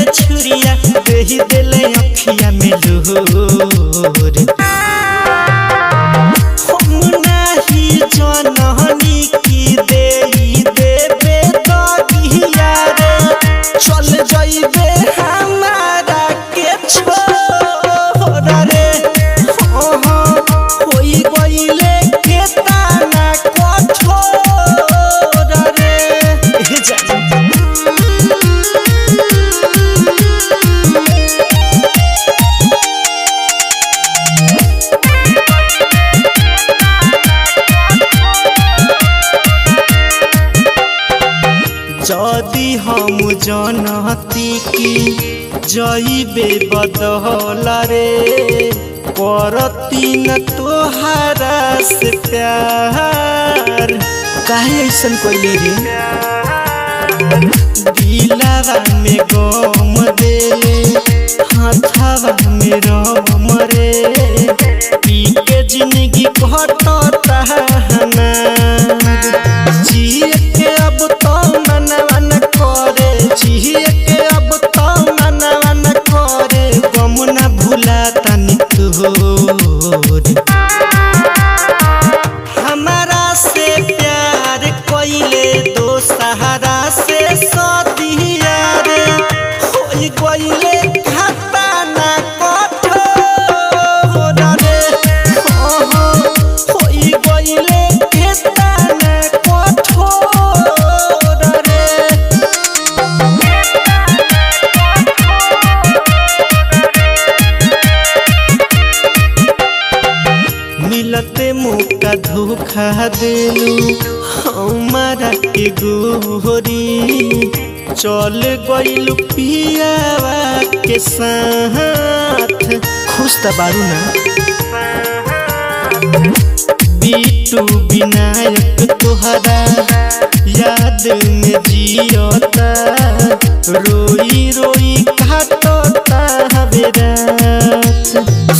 देही देले अखिया में लोर हम नाही जनहनी की देई देबे दगिया रे चल जाइबे हमारा के छोड़ रे होई गइले केतना कठोर रे जदि हम जनती की जइबे बदल रे करती न तोहरा से प्यार काहे ऐसन कइले रे दिलवा में गम देले हाथवा में रम रे पी के जिंदगी कटता हमार जिए के अब तो मनवा न करे जिए के अब तो मनवा न करे गम न भुला तनी तोर हमारा से प्यार कइले दो सहारा से सदिया रे होई गइले खाता ना कठोर रे होई गइले केतना कठोर रे मिलते मुका धोखा देलू हमारा के गोरी चल गइलू पियावा के साथ खुश त बारू ना बीटू विनायक तोहरा याद में जियता रोई रोई काटता हवे रात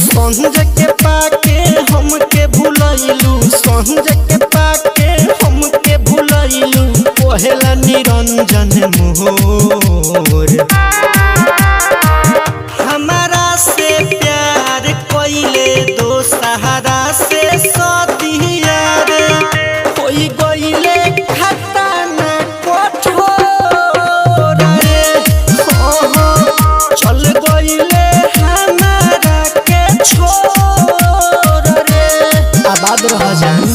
संज के पाके हमके भुलैलू संज के पाके हमके भुलैलू पहला निरंजन मोर हमारा से प्यार कइले दो सहारा से सदिया रे होई गइले खाता ना कठोर रे चल गइले हमारा के छोड़ रे आबाद रह जान